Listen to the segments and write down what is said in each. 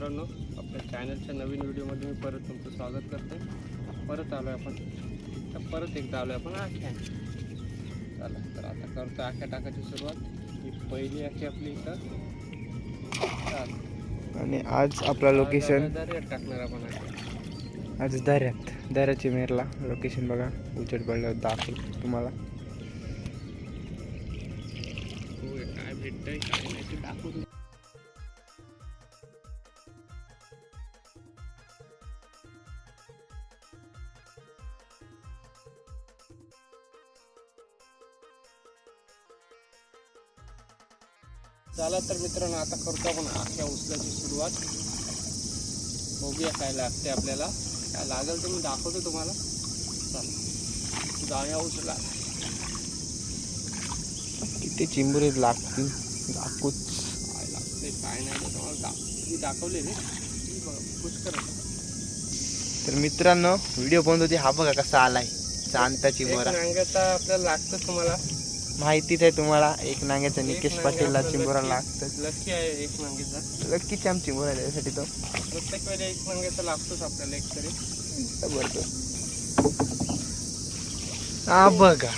मित्रांनो, आपल्या चॅनलच्या नवीन व्हिडिओमध्ये मी परत तुमचं स्वागत करते. परत आलो आपण तर परत एकदा आलो आपण आख्या. चला तर आता करतो आख्या टाकायची सुरुवात. ही पहिली आखी आपली इथं. आणि आज आपला लोकेशन टाकणार आपण आख्या. आज दऱ्याची मेरला लोकेशन बघा. उजेड पडल्यावर दाखवतो तुम्हाला. काय भेटतंय काय नाही ते दाखवतो. चला तर मित्रांनो, आता करतो आपण आख्या उचलायची सुरुवात. बघूया काय लागते आपल्याला. काय लागेल तर मी दाखवतो तुम्हाला. चला जाऊया उचला. किती चिंबुरे लागतील दाखवूच. काय लागते काय नाही ते तुम्हाला दाखवले रे. पुष्कर. तर मित्रांनो, व्हिडिओ बंद होती. हा बघा कसा आलाय चांदता चिंबोरा. नांग्याचा आपल्याला लागतं तुम्हाला माहितीच आहे तुम्हाला. एक नांग्याचा निकेश पाटीलला चिंबोरा लागतं. लकी आहे एक नांग्याचा. लकी चॅम चिंबोरा त्यासाठी तो प्रत्येक वेळेला एक नांग्याचा लागतोच आपल्याला एक तरी. हा बघा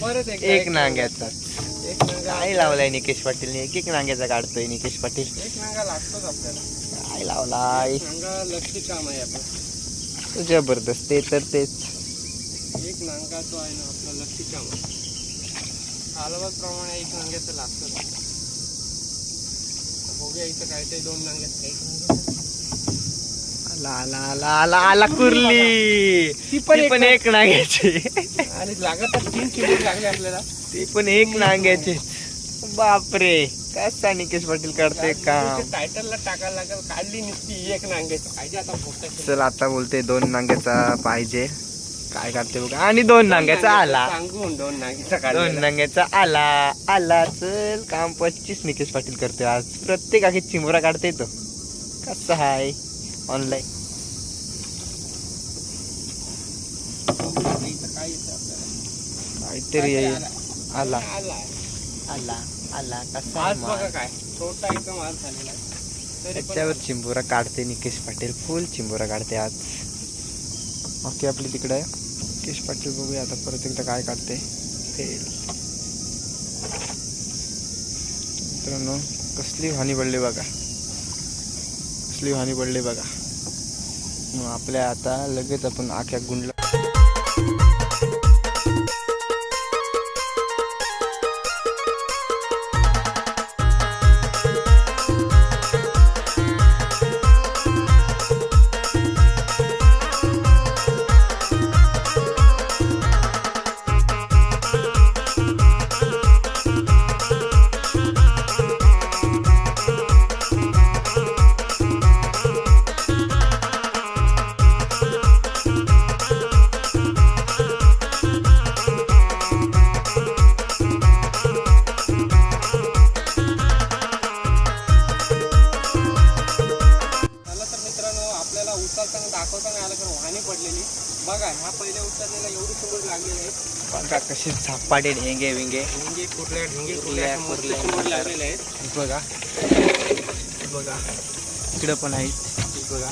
परत एक नांग्याचा. एक नांगा काय लावलाय निकेश पाटीलने. एक नांग्याचा काढतोय निकेश पाटील. एक नांगा लागतोच आपल्याला. काय लावलाय. नांगा लकी काम आहे आपलं. जबरदस्त. ते तर तेच एक नांगा जो आहे ना आपला लकी काम आहे. प्रमाणे एक नांग्याचं लागतं. बघूया इथं काय ते दोन नांग्याचं. एक आला कुर्ली. ती पण एक नांग्याची. आणि लागत 3 चिमटे लागले आपल्याला. ती पण एक नांग्याची. बापरे कसा निकेश पाटील काढते काम. टायटलला टाकायला लागेल. काढली नुसती एक नांग्याची पाहिजे. आता बोलतोय चल आता बोलते 2 नांग्याचा पाहिजे. काय काढते बघा. आणि 2 नांग्याचा आला. सांगून 2 नांग्याचा 2 नांग्याचा आला. चल काम 25 निकेश पाटील करते आज. प्रत्येक आखी चिंबोरा काढते तो. कसा हाय ऑनलाईन. काय येतं आपल्याला. काहीतरी आला कसा आज बघा काय छोटा एकदम आज झालेला आहे. त्याच्यावर चिंबोरा काढते निकेश पाटील. फुल चिंबोरा काढते आज. ओके आपली तिकडे आहे निकेश पाटील. बघूया आता परत एकदा काय काढते. फेल. मित्रांनो कसली हानी पडली बघा. मग आपल्या आता लगेच आपण आख्या गुंडला. उचलताना दाखवता नाही आलं कारण वाहनी पडलेली. बघा ह्या पहिल्या उचललेला एवढी चिंबोरी लागलेली आहे. बघा कशी झापाडे ढेंगे विंगे. कुर्ल्या लागलेले आहेत. बघा इकडं पण आहेत. बघा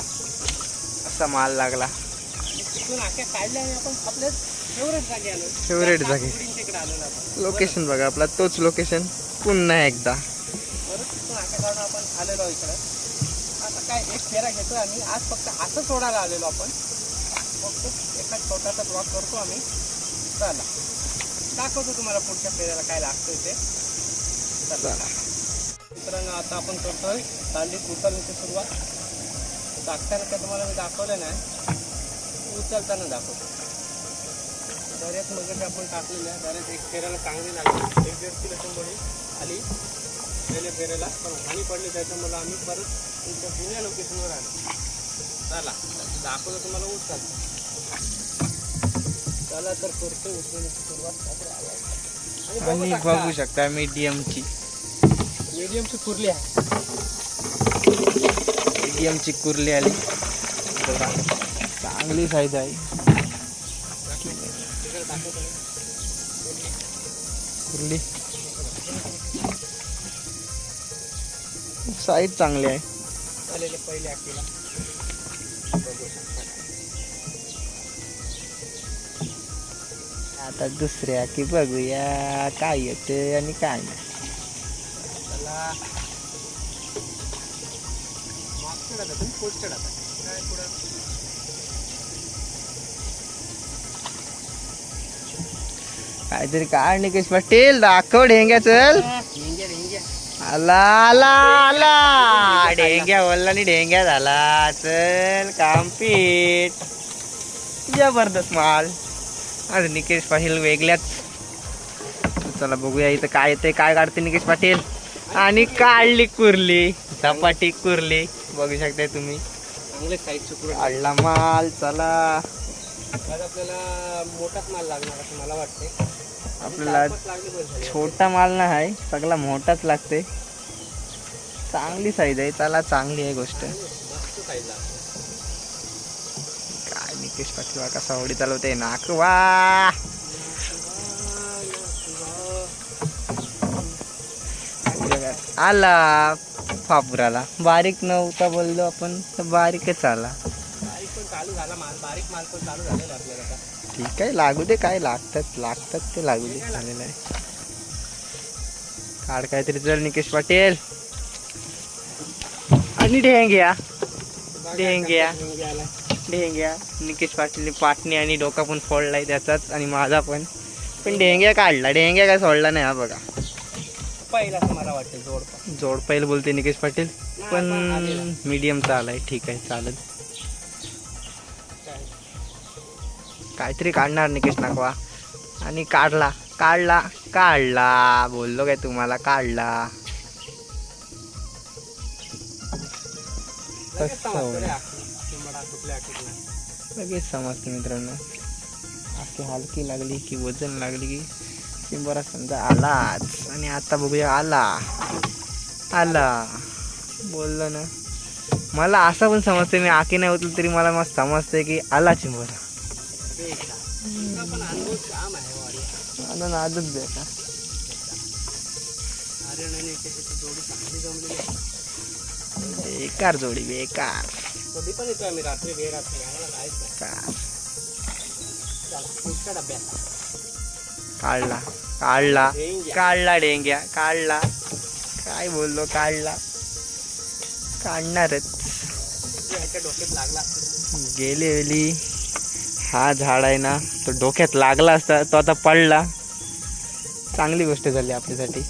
असा माल लागला. तिथून आख्या काढल्या आणि आपण आपल्या फेवरेट जागे तिकडे आलेलो आपण. लोकेशन बघा आपला तोच लोकेशन पुन्हा एकदा. परत तिथून आख्या काढून आपण आलेलो इकडे. आता काय एक फेरा घेतोय आम्ही. आज फक्त असं सोडायला आलेलो आपण. फक्त एका छोटासा ब्लॉक करतो आम्ही. चला दाखवतो तुम्हाला पुढच्या फेऱ्याला काय लागतंय ते. चला मित्रांनो, आता आपण करतोय तांडीत उचलण्याची सुरुवात. टाकताना काय तुम्हाला मी दाखवलं नाही, उचलताना दाखवतो. दर्यात मगर आपण टाकलेलं आहे. दर्यात एक फेऱ्याला चांगली लागली. 1-1.5 किलो चिंबोरी आली पहिल्या फेऱ्याला. पण हानी पडली त्याच्यामुळे आम्ही परत तुमच्या जुन्या लोकेशनवर आलो. चला दाखवतो तुम्हाला उचल. चला तर करतो उचलण्याची सुरुवात. आणि बघू शकता मीडियमची कुर्ली आहे. मीडियमची कुर्ली आली. चांगली साईज आहे. कुर्ली साईज चांगली आहे. झालेले पहिले आखीला बघू शकता. आता दुसऱ्या की बघूया काय येते आणि काय नाही. त्याला मागचं आता तुम्ही पोस्टेड आता काय पुढं काहीतरी काढ निकेश पाटील, दाखव ढेंग्या. चल हिंग्या हिंग्या आला आला आला, ढेंग्या बोलला आणि ढेंग्या झाला. चल कामपीट, जबरदस्त माल. आज निकेश पाटील वेगळ्याच. चला बघूया इथं काय येते, काय काढते निकेश पाटील. आणि काढली कुर्ली, झपाटी कुर्ली बघू शकताय तुम्ही. चांगले साईजचे पुढे काढला माल. चला आज आपल्याला मोठाच माल लागणार असं मला वाटते. आपल्याला छोटा माल नाही आहे, सगळा मोठाच लागते. चांगली साईज आहे. चला चांगली आहे गोष्ट. मस्त साईज लागते. काय निकेश पाटील कसा होडी चालवते, नाक वा. आला फापुराला, बारीक नव्हता बोललो आपण तर बारीकच आला. बारीक पण चालू झाला माल, बारीक माल पण चालू झालेला आपल्याला आता. ठीक आहे, लागू दे. काय लागतात ते लागू दे. झालेलं आहे. काढ काहीतरी. चल निकेश पाटील. आणि ढेंग्या ढेंग्या हिंग्याला ढेंग्या. निकेश पाटील पाटणी आणि डोका पण फोडलाय त्याचाच आणि माझा पण ढेंग्या काढला. ढेंग्या काय सोडला नाही. हा बघा पहिला असं मला वाटतं जोड पहिलं बोलते निकेश पाटील, पण मीडियमचा आलाय. ठीक आहे चालेल. काहीतरी काढणार निकेश नाकवा. आणि काढला काढला काढला बोललो काय तुम्हाला, काढला. लगेच समजते मित्रांनो. आखी हलकी लागली की वजन लागली की चिंबोरा समजा आलाच. आणि आता बघूया. आला बोललो ना. मला असं पण समजते, मी आखी नाही होत तरी मला मस्त समजते की आला चिंबोरा. आजच बेटा बेकार जोडी, बेकार. कधी पण येतो आम्ही रात्री बेरात्री, आम्हाला काहीच नाही. काढला काढला काढला ढेंग्या काढला. काय बोललो, काढला. काढणारच. डोक्यात लागला गेले वेळी हा झाड आहे ना, तो डोक्यात लागला असता, तो आता पडला. चांगली गोष्ट झाली आपल्यासाठी.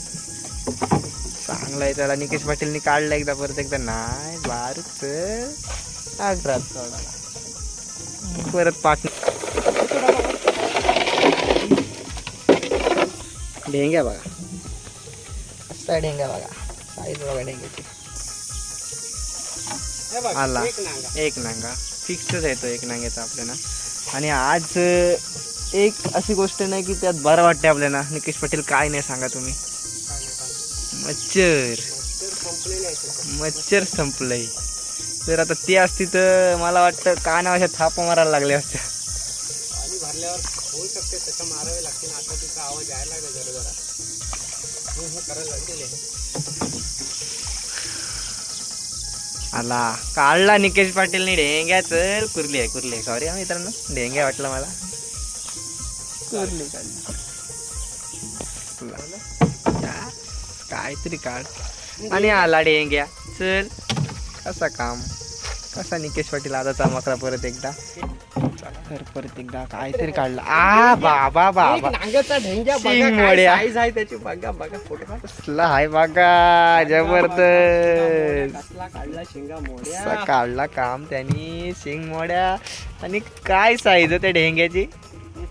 चांगला आहे. त्याला निकेश पाटीलनी काढला एकदा, परत एकदा नाही. बारूच आग्रात सोडाला. परत पाट ढेंग्या बघा. असा ढेंग्या बघा. साईज बघा ढेंग्याची. आला एक नांगा. फिक्सच आहे तो एक नांग्याचा आपल्याला. आणि आज एक अशी गोष्ट नाही की त्यात बरं वाटते आपल्याला. निकेश पाटील काय नाही सांगा तुम्ही. मच्छर संपलंय. तर आता ती असती तर मला वाटतं कानावर थापा मारायला लागल्या असत्या. पाणी भरल्यावर होऊ शकते, त्याच्या मारावे लागतील. आता तिचा आवाज यायला लागला जरा जरा. हे करायला लागले. आला काढला निकेश पाटीलने ढेंग्या. चल कुर्ली आहे सॉरी हा मित्रांनो, ढेंग्या वाटलं मला. कुर्ली काढली. काहीतरी काढ. आणि आला ढेंग्या. चल कसा काम, कसा निकेश पाटील आता चमकला परत एकदा. तर परत एकदा काहीतरी काढला. बाबा बाबा नांग्याचा ढेंग्या शिंगमोड्या. साईज आहे त्याची. बघा बघा फोटो कसला आहे बघा, जबरदस्त. कसला काढला शिंगा मोड्या. कसा काढला काम त्यांनी, शिंग मोड्या. आणि काय साईज त्या ढेंग्याची.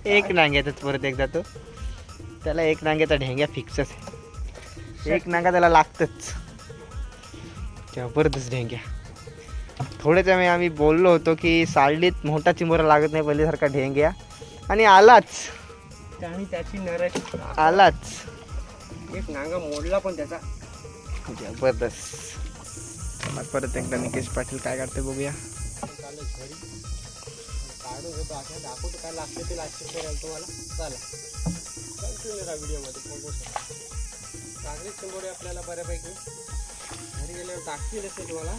एक नांग्यातच परत एकदा तो. त्याला एक नांग्याचा ढेंग्या फिक्सच आहे. एक नांगा त्याला लागतच. जबरदस्त ढेंग्या. थोड्याच वेळ आम्ही बोललो होतो की सालडीत मोठा चिंबोरा लागत नाही पहिल्यासारखा ढेंग्या. आणि आलाच. आणि त्याची नरच आलाच. एक नांगा मोडला पण त्याचा. जबरदस्त. चला परत एकदा निकेश पाटील काय काढते बघूया. घरी काढून घेतो. आता दाखवतो काय लागते ते लागते तुम्हाला. चला कंटिन्यू राहा व्हिडिओमध्ये. बघू शकता चांगले चिंबोरे आपल्याला बऱ्यापैकी घरी गेल्यावर दाखतील असेल तुम्हाला.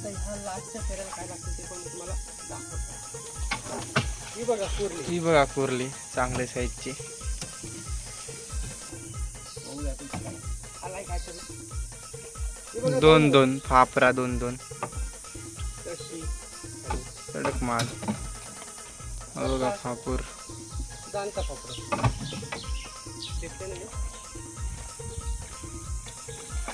आता ह्या लास्टच्या फेऱ्याला काय लागतं ते पण मी तुम्हाला दाखवतो. ही बघा कुर्ली. ही बघा कुर्ली चांगल्या साईजची. बघूया तुमचं काय आलाय काय तरी. ही बघा दोन दोन फापरा, दोन दोन कशी कडक माल. हा बघा फापूर. जाणता फापडा दिसते ना हे?